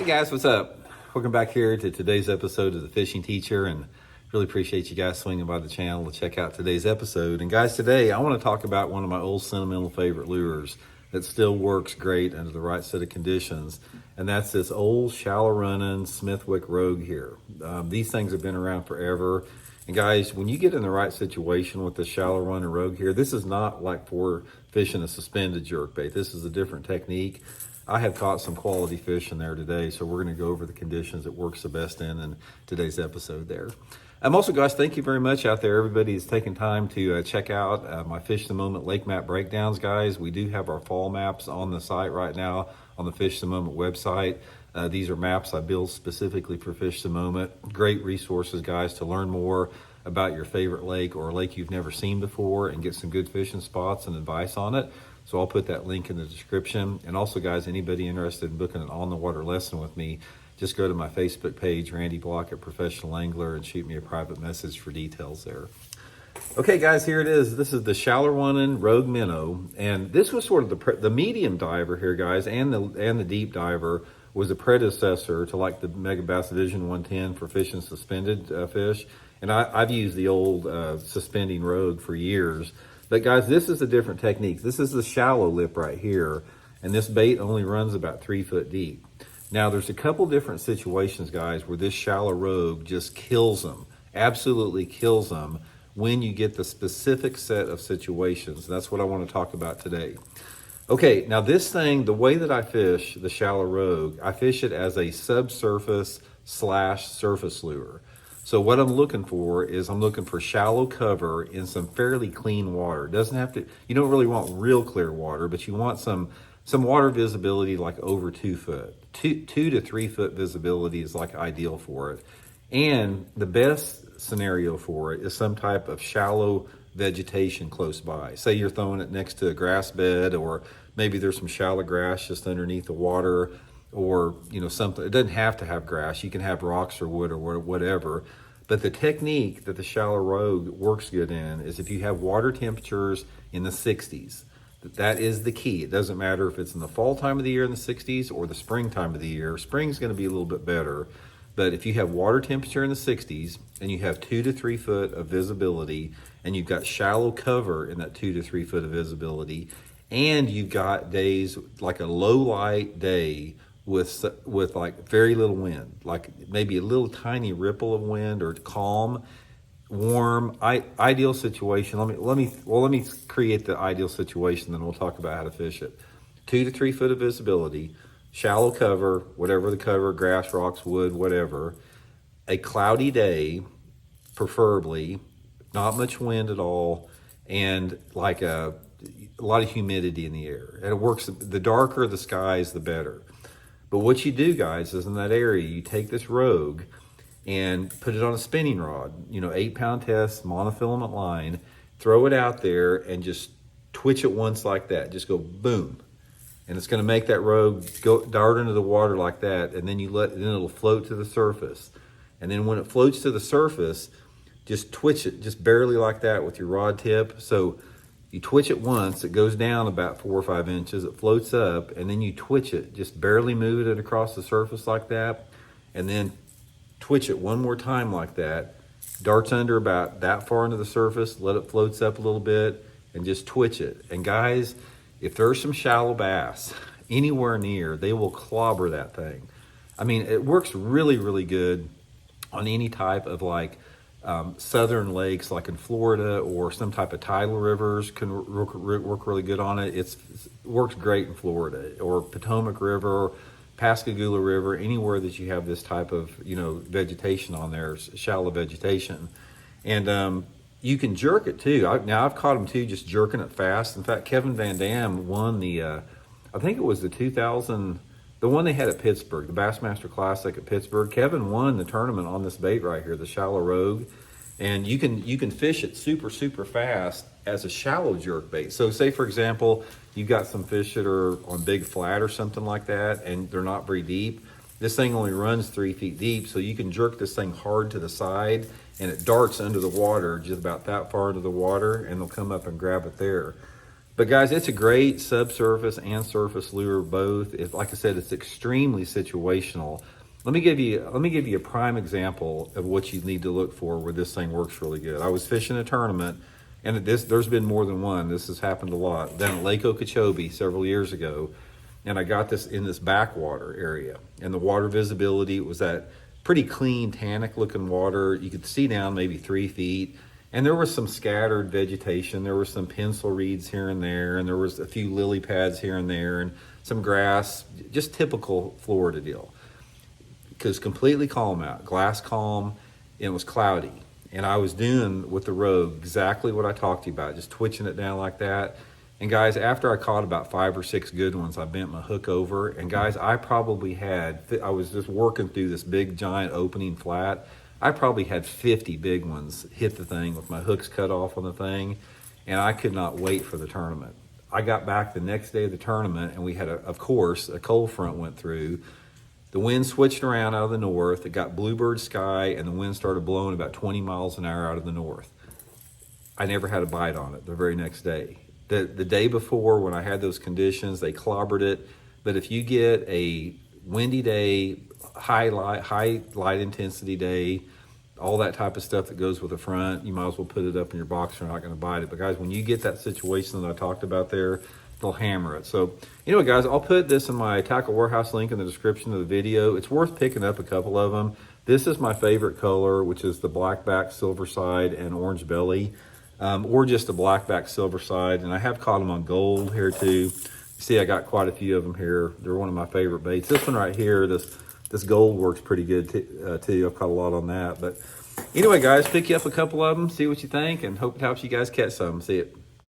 Hey guys, what's up? Welcome back here to today's episode of The Fishing Teacher, and really appreciate you guys swinging by the channel to check out today's episode. And guys, today I want to talk about one of my old sentimental favorite lures that still works great under the right set of conditions, and that's this old shallow running Smithwick Rogue here. These things have been around forever. And guys, when you get in the right situation with the shallow running Rogue here, this is not like for fishing a suspended jerkbait. This is a different technique. I have caught some quality fish in there today, so we're going to go over the conditions it works the best in today's episode there. Also, guys, thank you very much out there. Everybody is taking time to check out my Fish the Moment lake map breakdowns, guys. We do have our fall maps on the site right now on the Fish the Moment website. These are maps I build specifically for Fish the Moment. Great resources, guys, to learn more about your favorite lake or a lake you've never seen before and get some good fishing spots and advice on it. So I'll put that link in the description. And also, guys, anybody interested in booking an on-the-water lesson with me, just go to my Facebook page, Randy Blaukat Professional Angler, and shoot me a private message for details there. Okay, guys, here it is. This is the shallow running Rogue Minnow, and this was sort of the medium diver here, guys, and the deep diver was a predecessor to like the Megabass Vision 110 for fishing suspended fish. And I've used the old suspending Rogue for years. But guys, this is a different technique. This is the shallow lip right here, and this bait only runs about 3 foot deep. Now, there's a couple different situations, guys, where this shallow Rogue just kills them, absolutely kills them, when you get the specific set of situations. That's what I want to talk about today. Okay, now this thing, the way that I fish the shallow Rogue, I fish it as a subsurface / surface lure. So what I'm looking for is I'm looking for shallow cover in some fairly clean water. It doesn't have to, you don't really want real clear water, but you want some water visibility like over 2 foot. 2 to 3 foot visibility is like ideal for it. And the best scenario for it is some type of shallow vegetation close by. Say you're throwing it next to a grass bed, or maybe there's some shallow grass just underneath the water, or something. It doesn't have to have grass. You can have rocks or wood or whatever. But the technique that the shallow Rogue works good in is if you have water temperatures in the 60s. That is the key. It doesn't matter if it's in the fall time of the year in the 60s or the spring time of the year. Spring's going to be a little bit better. But if you have water temperature in the 60s and you have 2 to 3 foot of visibility, and you've got shallow cover in that 2 to 3 foot of visibility, and you've got days like a low light day with like very little wind, like maybe a little tiny ripple of wind, or calm, warm, ideal situation. Let me create the ideal situation, then we'll talk about how to fish it. 2 to 3 foot of visibility, shallow cover, whatever the cover, grass, rocks, wood, whatever. A cloudy day, preferably, not much wind at all, and like a lot of humidity in the air. And it works, the darker the skies, the better. But what you do, guys, is in that area, you take this Rogue and put it on a spinning rod, 8-pound test, monofilament line, throw it out there and just twitch it once like that. Just go boom. And it's going to make that Rogue go dart into the water like that, and then then it'll float to the surface. And then when it floats to the surface, just twitch it just barely like that with your rod tip. So you twitch it once, it goes down about 4 or 5 inches, it floats up, and then you twitch it, just barely move it across the surface like that, and then twitch it one more time like that, darts under about that far into the surface, let it floats up a little bit, and just twitch it. And guys, if there's some shallow bass anywhere near, they will clobber that thing. I mean, it works really, really good on any type of like southern lakes, like in Florida, or some type of tidal rivers can work really good on it. It works great in Florida, or Potomac River, Pascagoula River, anywhere that you have this type of vegetation on there, shallow vegetation. And you can jerk it too. I've caught them too, just jerking it fast. In fact, Kevin Van Dam won the I think it was the one they had at Pittsburgh, the Bassmaster Classic at Pittsburgh. Kevin won the tournament on this bait right here, the shallow Rogue. And you can fish it super, super fast as a shallow jerk bait. So say, for example, you've got some fish that are on big flat or something like that, and they're not very deep. This thing only runs 3 feet deep, so you can jerk this thing hard to the side, and it darts under the water, just about that far into the water, and they'll come up and grab it there. But guys, it's a great subsurface and surface lure both. Like I said, it's extremely situational. Let me give you a prime example of what you need to look for where this thing works really good. I was fishing a tournament, and there's been more than one. This has happened a lot down at Lake Okeechobee several years ago, and I got this in this backwater area, and the water visibility was that pretty clean, tannic looking water. You could see down maybe 3 feet. And there was some scattered vegetation. There were some pencil reeds here and there, and there was a few lily pads here and there, and some grass, just typical Florida deal. Because completely calm out, glass calm, and it was cloudy. And I was doing with the Rogue exactly what I talked to you about, just twitching it down like that. And guys, after I caught about 5 or 6 good ones, I bent my hook over. And guys, I was just working through this big giant opening flat. I probably had 50 big ones hit the thing with my hooks cut off on the thing, and I could not wait for the tournament. I got back the next day of the tournament, and we had, of course, a cold front went through. The wind switched around out of the north. It got bluebird sky, and the wind started blowing about 20 miles an hour out of the north. I never had a bite on it the very next day. The day before, when I had those conditions, they clobbered it. But if you get a windy day, high light intensity day, all that type of stuff that goes with the front, you might as well put it up in your box. You're not going to bite it. But guys, when you get that situation that I talked about there, they'll hammer it. So anyway, guys, I'll put this in my Tackle Warehouse link in the description of the video. It's worth picking up a couple of them. This is my favorite color, which is the blackback silver side and orange belly, or just the blackback silver side. And I have caught them on gold here too. You see, I got quite a few of them here. They're one of my favorite baits. This one right here, this gold works pretty good too. I've caught a lot on that. But anyway, guys, pick you up a couple of them, see what you think, and hope it helps you guys catch some. See it.